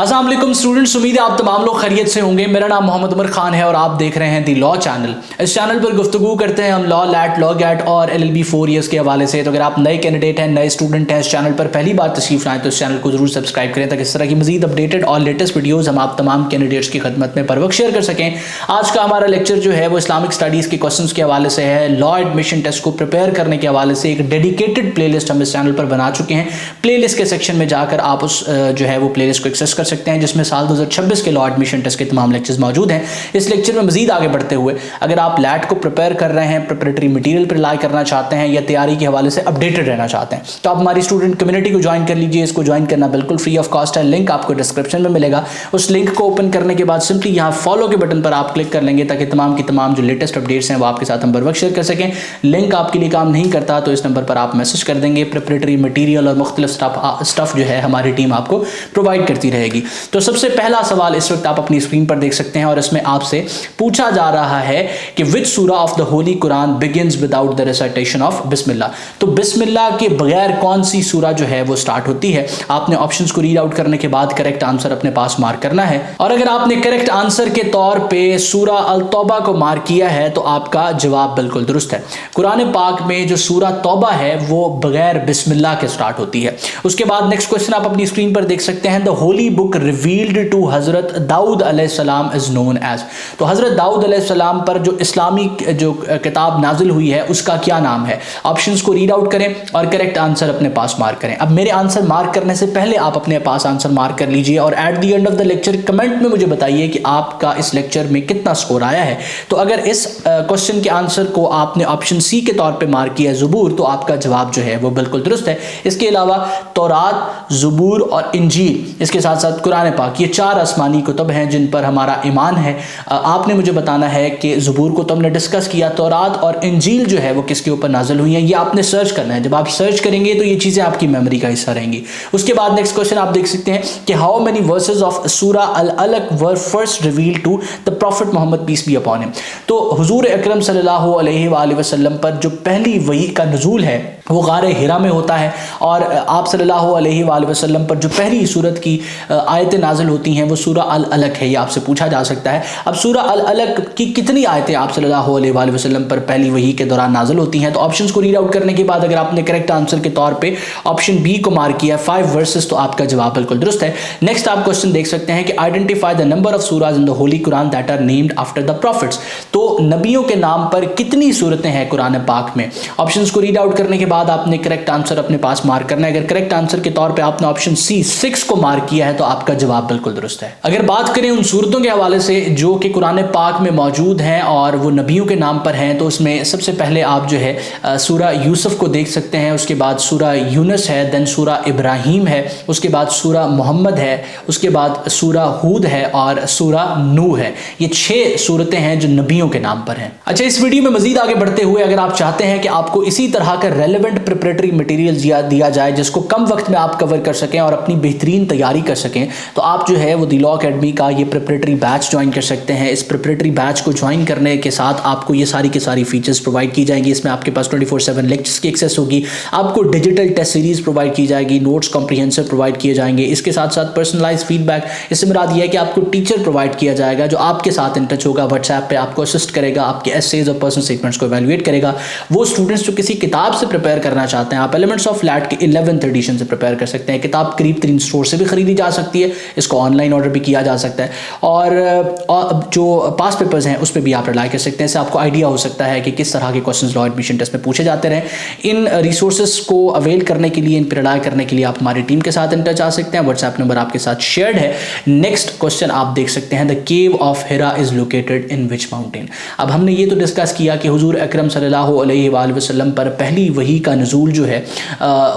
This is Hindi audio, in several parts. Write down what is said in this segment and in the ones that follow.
अस्सलाम वालेकुम स्टूडेंट्स, उम्मीद है आप तमाम लोग खैरियत से होंगे। मेरा नाम मोहम्मद उमर खान है और आप देख रहे हैं दी लॉ चैनल। इस चैनल पर गुफ्तगू करते हैं हम लॉ, लैट, लॉ गैट और LLB 4 ईयर्स के हवाले से। तो अगर आप नए कैंडिडेट हैं, नए स्टूडेंट हैं, इस चैनल पर पहली बार तशरीफ लाएं तो इस चैनल को जरूर सब्सक्राइब करें ताकि इस तरह की मजीद अपडेटेड और लेटेस्ट वीडियोज़ हम आप तमाम कैंडिडेट्स की खदमत में पर वक्त शेयर कर सकें। आज का हमारा लेक्चर जो है वो इस्लामिक स्टडीज़ के क्वेश्चन के हवाले से है। लॉ एडमिशन टेस्ट को प्रिपेयर करने के हवाले से एक डेडिकेटेड प्लेलिस्ट हम इस चैनल पर बना चुके हैं। प्लेलिस्ट के सेक्शन में जाकर आप उस जो है वो प्लेलिस्ट को एक्सेस कर सकते हैं, जिसमें साल 2026 के लॉ एडमिशन टेस्ट के तमाम लेक्चर्स मौजूद हैं। इस लेक्चर में मजीद आगे बढ़ते हुए अगर आप लैट को प्रिपेयर कर रहे हैं, प्रिपरेटरी मटेरियल पर रिलाई करना चाहते हैं या तैयारी के हवाले से अपडेटेड रहना चाहते हैं तो आप हमारी स्टूडेंट कम्युनिटी को ज्वाइन कर लीजिए। इसको ज्वाइन करना बिल्कुल फ्री ऑफ कॉस्ट है। लिंक आपको डिस्क्रिप्शन में मिलेगा। उस लिंक को ओपन करने के बाद सिंपली यहाँ फॉलो के बटन पर आप क्लिक कर लेंगे ताकि तमाम की तमाम जो लेटेस्ट अपडेट्स हैं वो आपके साथ हम बर वक्त शेयर कर सकें। लिंक आपके लिए काम नहीं करता तो इस नंबर पर आप मैसेज कर देंगे। प्रिपरेटरी मटेरियल और मुख्तलिफ स्टफ जो है हमारी टीम आपको प्रोवाइड करती रहेगी। तो सबसे पहला सवाल इस वक्त आप अपनी स्क्रीन पर देख सकते हैं और इसमें आपसे पूछा जा रहा है कि which surah of the holy Quran begins without the recitation of Bismillah. तो बिस्मिल्लाह के बगैर कौन सी सूरा जो है वो स्टार्ट होती है। आपने ऑप्शंस को रीड आउट करने के बाद करेक्ट आंसर अपने पास मार्क करना है और अगर आपने करेक्ट आंसर के तौर पे सूरा अल तौबा को मार्क किया है तो आपका जवाब बिल्कुल दुरुस्त है। कुरान पाक में जो सूरा तौबा है वो बगैर बिस्मिल्लाह के स्टार्ट होती है। उसके बाद नेक्स्ट क्वेश्चन आप अपनी स्क्रीन पर देख सकते हैं। The holy book revealed to Hazrat Dawood अलैहिस्सलाम इज नोन एज। तो हजरत दाऊद अलैहिस्सलाम पर जो इस्लामी जो किताब नाजिल हुई है उसका क्या नाम है। ऑप्शंस को रीड आउट करें और करेक्ट आंसर अपने पास मार्क करें। अब मेरे आंसर मार्क करने से पहले आप अपने पास आंसर मार्क कर लीजिए और at the end of the lecture comment में मुझे बताइए कि आपका इस लेक्चर में कितना स्कोर आया है। तो अगर इस क्वेश्चन के आंसर को आपने ऑप्शन सी के तौर पे मार्क किया ज़बूर तो आपका जवाब जो है वो बिल्कुल दुरुस्त है। इसके अलावा तौरात, ज़बूर और इंजील, इसके साथ साथ कुरान पाक, ये चार आसमानी कुतुब हैं जिन पर हमारा ईमान है। आपने मुझे बताना है कि ज़बूर को तो हमने डिस्कस किया, तौरात और इंजील जो है वो किसके ऊपर नाजिल हुई हैं ये आपने सर्च करना है। जब आप सर्च करेंगे तो ये चीज़ें आपकी मेमोरी का हिस्सा रहेंगी। उसके बाद नेक्स्ट क्वेश्चन आप देख सकते हैं कि how many verses of surah Al Alaq were first reveal to the prophet Muhammad peace be upon him. तो हुजूर अकरम सल्लल्लाहु अलैहि वसल्लम पर जो पहली वही का नुज़ूल है वो गारे हिरा में होता है और आप सल्लल्लाहु अलैहि वसल्लम पर जो पहली सूरत की आयतें नाजिल होती हैं वो सूरा अल अलक है। ये आपसे पूछा जा सकता है। अब सूरा अल अलक की कितनी आयतें आप सल्लल्लाहु अलैहि वसल्लम पर पहली वही के दौरान नाजिल होती हैं। तो ऑप्शंस को रीड आउट करने के बाद अगर आपने करेक्ट आंसर के तौर पे ऑप्शन बी को मार्क किया 5 वर्सेस तो आपका जवाब बिल्कुल दुरुस्त है। नेक्स्ट आप क्वेश्चन देख सकते हैं कि identify the number of surahs in the holy Quran that are named after the prophets. तो नबियों के नाम पर कितनी सूरतें हैं कुरान पाक में। ऑप्शंस को रीड आउट करने के बाद आपने करेक्ट आंसर अपने पास मार्क करना है। अगर करेक्ट आंसर के तौर पे आपने ऑप्शन सी 6 को मार्क किया है तो आपका जवाब बिल्कुल दुरुस्त है। अगर बात करें उन सूरतों के हवाले से जो कि कुरान पाक में मौजूद हैं और वो नबियों के नाम पर हैं तो उसमें सबसे पहले आप जो है सूरा यूसुफ को देख सकते हैं। उसके बाद सूरा यूनुस है, देन सूरा इब्राहिम है, उसके बाद सूरा मोहम्मद है, उसके बाद सूरा हूद है और सूरा नूह है। ये 6 सूरतें हैं जो नबियों के नाम पर हैं। अच्छा, इस वीडियो में मजीद आगे बढ़ते हुए अगर आप चाहते हैं कि आपको इसी तरह का रेलेवेंट प्रिपरेटरी मटेरियल दिया जाए जिसको कम वक्त में आप कवर कर सकें और अपनी बेहतरीन तैयारी कर सकें तो आप जो है वो दी लॉ अकेडमी का ये प्रिपरेटरी बैच ज्वाइन कर सकते हैं। इस प्रिपरेटरी बैच को ज्वाइन करने के साथ आपको ये सारी की सारी फीचर्स प्रोवाइड की जाएंगी। इसमें आपके पास 24/7 लेक्चर्स की एक्सेस होगी, आपको डिजिटल टेस्ट सीरीज प्रोवाइड की जाएगी, नोट्स कॉम्प्रिहेंसिव प्रोवाइड किए जाएंगे। इसके साथ साथ पर्सनलाइज फीडबैक, इससे मुराद ये है कि आपको टीचर प्रोवाइड किया जाएगा जो आपके साथ इन टच होगा, व्हाट्सएप पे आपको असिस्ट करेगा, आपके एसेज और पर्सनल स्टेटमेंट्स को इवैल्यूएट करेगा। वो स्टूडेंट्स जो किसी किताब से प्रिपेयर करना चाहते हैं, आप एलिमेंट्स ऑफ लैट के 11th एडिशन से प्रिपेयर कर सकते हैं। किताब करीब 3 स्टोर से भी खरीदी जा सकती है, इसको ऑनलाइन ऑर्डर भी किया जा सकता है और जो पास पेपर्स हैं उस पर भी आप रिलाई कर सकते हैं। इससे आपको आइडिया हो सकता है कि किस तरह के क्वेश्चंस लॉ एडमिशन टेस्ट में पूछे जाते रहे। इन रिसोर्सेज को अवेल करने के लिए, इन पर रिलाई करने के लिए आप हमारी टीम के साथ इन टच आ सकते हैं। व्हाट्सएप नंबर आपके साथ शेयर्ड है। नेक्स्ट क्वेश्चन आप देख सकते हैं, the cave of Hira is located in which mountain. अब हमने ये तो डिस्कस किया कि हुजूर अकरम सल्लल्लाहु अलैहि वसल्लम पर पहली वही का नुज़ूल जो है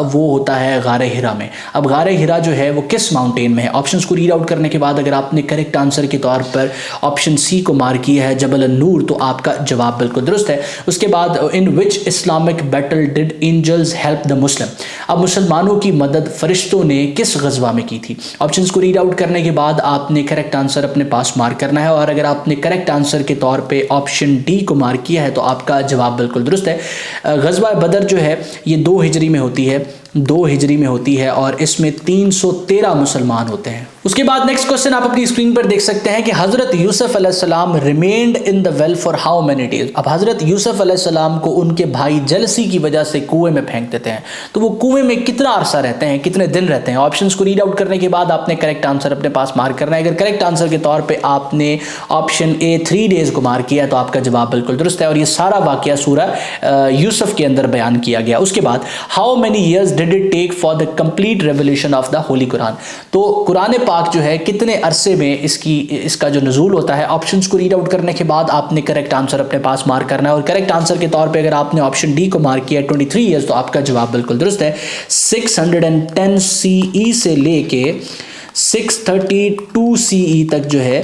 वो होता है गारे हिरा में। अब गारे हिरा जो है वो किस माउंटेन में है। ऑप्शंस को रीड आउट करने के बाद अगर आपने करेक्ट आंसर के तौर पर ऑप्शन सी को मार्क किया है जबल नूर तो आपका जवाब बिल्कुल दुरुस्त है। उसके बाद in which Islamic battle did angels help the Muslim. अब मुसलमानों की मदद फरिश्तों ने किस गज़वा में की थी। ऑप्शंस को रीड आउट करने के बाद आपने करेक्ट आंसर अपने पास मार्क करना है और अगर आपने करेक्ट आंसर के तौर पे ऑप्शन डी को मार्क किया है तो आपका जवाब बिल्कुल दुरुस्त है। गज़वा बदर जो है ये 2 हिजरी में होती है। 2 हिजरी में होती है और इसमें 313 मुसलमान होते हैं। उसके बाद नेक्स्ट क्वेश्चन आप अपनी स्क्रीन पर देख सकते हैं कि हजरत यूसुफ अलैहिस्सलाम remained in the well for how many days. अब हजरत यूसुफ अलैहिस्सलाम को उनके भाई जेलसी की वजह से कुएं में फेंक देते हैं, तो वो कुएं में कितना अरसा रहते हैं, कितने दिन रहते हैं? ऑप्शंस को रीड आउट करने के बाद आपने करेक्ट आंसर अपने पास मार्क करना है। अगर करेक्ट आंसर के तौर पे आपने ऑप्शन ए 3 डेज को मार्क किया तो आपका जवाब बिल्कुल दुरुस्त है और ये सारा वाकया सूरह यूसुफ के अंदर बयान किया गया। उसके बाद how many years did it take for the complete revelation of the holy Quran. तो कुरान पाक जो है कितने अरसे में इसका जो नज़ूल होता है, ऑप्शंस को रीड आउट करने के बाद आपने करेक्ट आंसर अपने पास मार्क करना है और करेक्ट आंसर के तौर पे अगर आपने ऑप्शन डी को मार्क किया 23 ईयर्स तो आपका जवाब बिल्कुल दुरुस्त है। 610 CE से लेके 632 CE तक जो है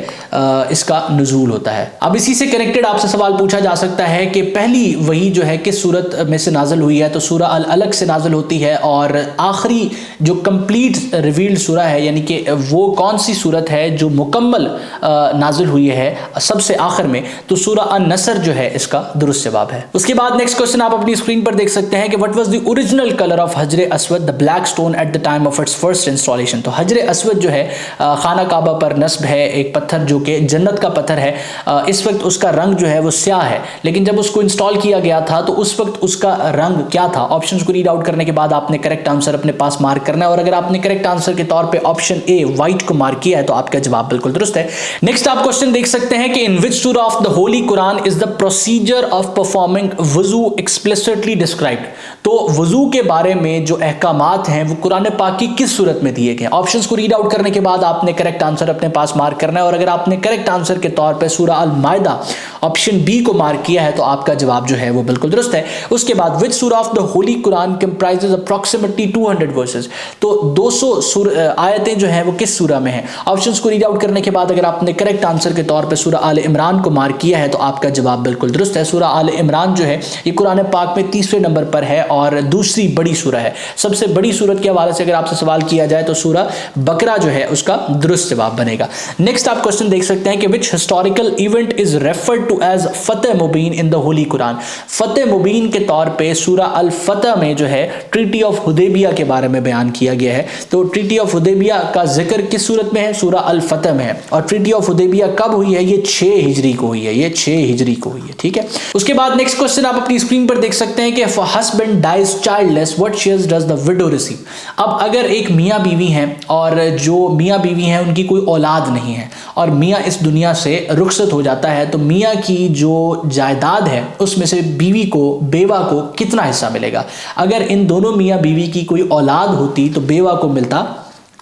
इसका नुज़ूल होता है। अब इसी से कनेक्टेड आपसे सवाल पूछा जा सकता है कि पहली वही जो है किस सूरत में से नाज़िल हुई है, तो सूरह अल अलग से नाज़िल होती है और आखिरी जो कंप्लीट रिवील्ड सूरह है यानी कि वो कौन सी सूरत है जो मुकम्मल नाज़िल हुई है सबसे आखिर में, तो सूरह अन-नसर जो है इसका दुरुस्त जवाब है। उसके बाद नेक्स्ट क्वेश्चन आप अपनी स्क्रीन पर देख सकते हैं कि what was the original colour of Hajar Aswad the black stone at the time of its first installation. तो हजर अस्वद जो है खाना काबा पर नस्ब है एक पत्थर जो कि जन्नत का पत्थर है। इस वक्त उसका रंग जो है वो स्याह है, लेकिन जब उसको इंस्टॉल किया गया था तो उस वक्त उसका रंग क्या था? ऑप्शंस को रीड आउट करने के बाद आपने करेक्ट आंसर अपने पास मार्क करना है और अगर आपने करेक्ट आंसर के तौर पे ऑप्शन ए व्हाइट को मार्क किया है तो आपका जवाब बिल्कुल दुरुस्त है। नेक्स्ट आप क्वेश्चन देख सकते हैं कि in which surah of the holy Quran is the procedure of performing वुजू explicitly described. तो वुजू के बारे में जो अहकामात हैं वो कुरान पाक की किस सूरत में दिए गए? ऑप्शंस को रीड आउट करने के बाद आपने करेक्ट आंसर अपने पास मार्क करना है और अगर आपने करेक्ट आंसर के तौर पे सूरह अल माइदा ऑप्शन बी को मार्क किया है तो आपका जवाब जो है वो बिल्कुल दुरुस्त है। उसके बाद विच surah of the holy Quran comprises approximately 200 versus. तो 200 आयतें जो हैं वो किस सूरा में हैं? ऑप्शंस को रीड आउट करने के बाद अगर आपने करेक्ट आंसर के तौर पे सूरह आल इमरान को मार्क किया है तो आपका जवाब बिल्कुल दुरुस्त है। सूरह आल इमरान जो है ये कुरान पाक में 30वें नंबर पर है और दूसरी बड़ी सूरह है। सबसे बड़ी सूरत के हवाले से अगर आपसे सवाल किया जाए तो सूरह बकरा जो है उसका दुरुस्त जवाब बनेगा। नेक्स्ट आप क्वेश्चन देख सकते हैं कि which historical event is referred to as Fateh Mubeen in the holy Quran. फतेह मुबीन के तौर पे सूरह अल फतह में जो है ट्रीटी ऑफ हुदैबिया के बारे में बयान किया गया है। तो ट्रीटी ऑफ हुदैबिया का जिक्र किस सूरत में है? सूरह अल फतह में है और ट्रीटी ऑफ हुदैबिया कब हुई है? ये 6 हिजरी को हुई है, ये 6 हिजरी को हुई है। ठीक है, उसके बाद नेक्स्ट क्वेश्चन आप अपनी स्क्रीन पर देख सकते हैं कि if a husband dies childless what shares does the widow receive. अब अगर एक मियाँ बीवी हैं और जो मियाँ बीवी हैं उनकी कोई औलाद नहीं है और मियाँ इस दुनिया से रुखसत हो जाता है तो मियाँ की जो जायदाद है उसमें से बीवी को बेवा को कितना हिस्सा मिलेगा? अगर इन दोनों मियाँ बीवी की कोई औलाद होती तो बेवा को मिलता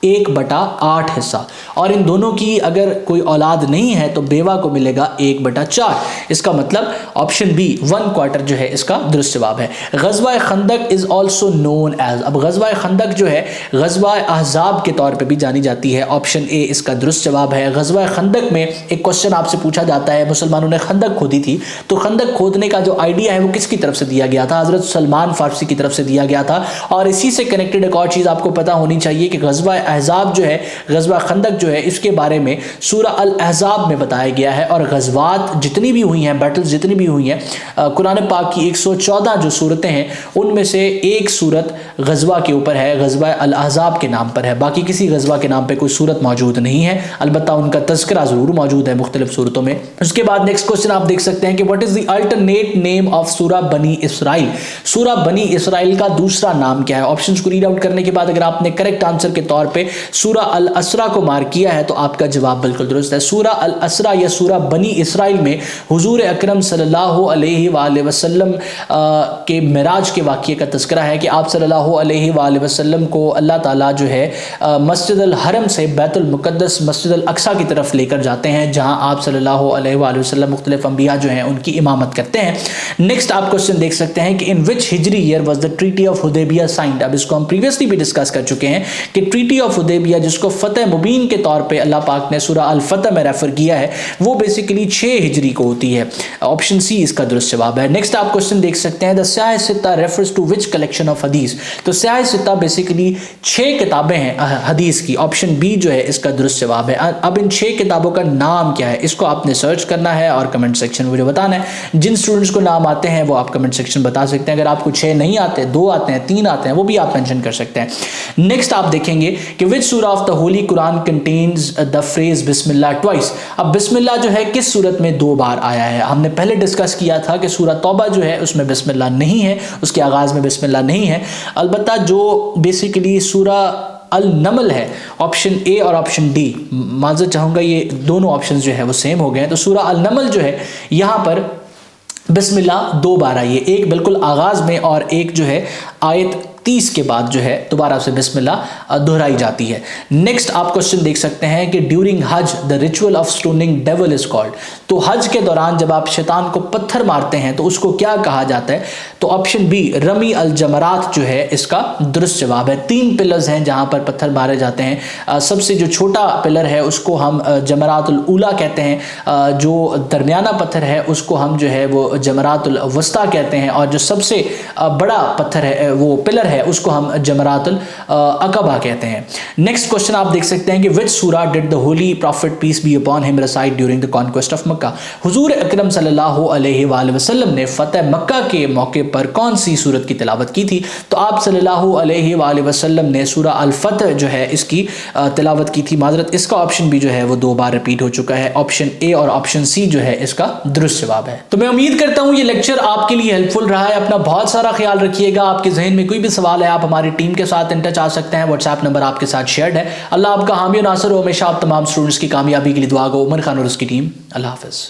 1/8 हिस्सा और इन दोनों की अगर कोई औलाद नहीं है तो बेवा को मिलेगा 1/4। इसका मतलब ऑप्शन बी 1/4 जो है इसका दुरुस्त जवाब है। गज़वा खंदक इज ऑल्सो नोन एज। अब गज़वा खंदक जो है गज़वा अहज़ाब के तौर पे भी जानी जाती है। ऑप्शन ए इसका दुरुस्त जवाब है। गज़वा खंदक में एक क्वेश्चन आपसे पूछा जाता है, मुसलमानों ने खंदक खोदी थी तो खंदक खोदने का जो आइडिया है वो किसकी तरफ से दिया गया था? हज़रत सलमान फारसी की तरफ से दिया गया था। और इसी से कनेक्टेड एक और चीज़ आपको पता होनी चाहिए कि गज़वा अहज़ाब जो है, गज़वा खंदक जो है, इसके बारे में सूरह अल अहज़ाब में बताया गया है और गज़वात जितनी भी हुई हैं, बैटल्स जितनी भी हुई हैं कुरान पाक की 114 जो सूरतें हैं उनमें से एक सूरत गज़वा के ऊपर है, गज़वा अल अहज़ाब के नाम पर है। बाकी किसी गज़वा के नाम पर कोई सूरत मौजूद नहीं है, अलबत्ता उनका तज़किरा ज़रूर मौजूद है मुख्तलिफ सूरतों में। उसके बाद नेक्स्ट क्वेश्चन आप देख सकते हैं कि what is the alternate name of सूरह बनी इसराइल। सूरह बनी इसराइल का दूसरा नाम क्या है? ऑप्शंस को रीड आउट करने के बाद अगर आपने करेक्ट आंसर के तौर पे सूरह अल असरा को मार्क किया है तो आपका जवाब बिल्कुल दुरुस्त है। सूरह अल असरा या सूरह बनी इसराइल में हुजूर अकरम सल्लल्लाहु अलैहि वसल्लम के मिराज के वाक़ये का तज़किरा है कि आप सल्लल्लाहु अलैहि वसल्लम को अल्लाह ताला जो है मस्जिद अल हरम से बैतुल मुक़द्दस मस्जिद अल अक्सा की तरफ लेकर जाते हैं जहां आप सल्लल्लाहु अलैहि वसल्लम मुख्तलिफ अंबिया जो हैं उनकी इमामत करते हैं। नेक्स्ट आप क्वेश्चन देख सकते हैं कि in which Hijri year was the treaty of Hudaibiya signed. अब इसको हम प्रीवियसली भी डिस्कस कर चुके हैं कि ट्रीटी ऑफ हुदैबिया, जिसको फतेह मुबीन के तौर पे अल्लाह पाक ने सूरह अल फतह में रेफर किया है, वो बेसिकली 6 हिजरी को होती है। ऑप्शन सी इसका दुरुस्त जवाब है। नेक्स्ट आप क्वेश्चन देख सकते हैं, the Sihah Sitta refers to which collection of Hadith. तो स्याह सित्ता बेसिकली 6 किताबें हैं हदीस की। ऑप्शन बी जो है इसका दुरुस्त जवाब है। अब इन 6 किताबों का नाम क्या है, इसको आपने सर्च करना है और कमेंट सेक्शन में मुझे बताना है। जिन स्टूडेंट्स को नाम आते हैं वो आप कमेंट सेक्शन बता सकते हैं। अगर आपको 6 नहीं आते, 2 आते हैं, 3 आते हैं, वो भी आप मेंशन कर सकते हैं। नेक्स्ट आप देखेंगे कि which surah of the holy Quran contains the phrase Bismillah twice. अब बिस्मिल्लाह जो है किस सूरत में 2 बार आया है? हमने पहले डिस्कस किया था कि सूरह तौबा जो है उसमें बिस्मिल्लाह नहीं है, उसके आगाज में बिस्मिल्लाह नहीं है। अलबत्ता जो बेसिकली सूरह अल नमल है, ऑप्शन ए और ऑप्शन डी, माजरत चाहूँगा ये दोनों ऑप्शन जो है वो सेम हो गए हैं। तो सूरह अल नमल जो है यहाँ पर बिस्मिल्लाह 2 बार आई है, एक बिल्कुल आगाज में और एक जो है आयत 30 के बाद जो है दोबारा से बिस्मिल्लाह दोहराई जाती है। नेक्स्ट आप क्वेश्चन देख सकते हैं कि ड्यूरिंग हज the ritual of stoning devil is called. तो हज के दौरान जब आप शैतान को पत्थर मारते हैं तो उसको क्या कहा जाता है? तो ऑप्शन बी रमी अल जमरात जो है इसका दुरुस्त जवाब है। 3 पिलर्स हैं जहां पर पत्थर मारे जाते हैं। सबसे जो छोटा पिलर है उसको हम जमरातुल उला कहते हैं, जो दरमियाना पत्थर है उसको हम जो है वो जमरातुल वस्ता कहते हैं, और जो सबसे बड़ा पत्थर है वो पिलर है उसको हम जमरातुल अकबा कहते हैं। नेक्स्ट क्वेश्चन आप देख सकते हैं कि which surah did the holy prophet peace be upon him recite during the conquest of Mecca. हुजूर अकरम सल्लल्लाहु अलैहि वसल्लम ने फतेह मक्का के मौके पर कौन सी सूरत की तिलावत की थी? तो आप सल्लल्लाहु अलैहि वसल्लम ने सूरह अल फतह जो है इसकी तिलावत की थी। माजरत इसका ऑप्शन भी जो है वो 2 बार रिपीट हो चुका है। ऑप्शन ए और ऑप्शन सी जो है इसका दुरुस्त जवाब है। तो मैं उम्मीद करता हूं ये लेक्चर आपके लिए हेल्पफुल रहा है। अपना बहुत सारा ख्याल रखिएगा। आपके जहन में कोई भी सवाल है आप हमारी टीम के साथ इन टच आ सकते हैं। व्हाट्सएप नंबर आपके साथ शेयर्ड है। अल्लाह आपका हामी और नासर हो। हमेशा आप तमाम स्टूडेंट्स की कामयाबी के लिए दुआ गो। उमर खान और उसकी टीम। अल्लाह हाफिज।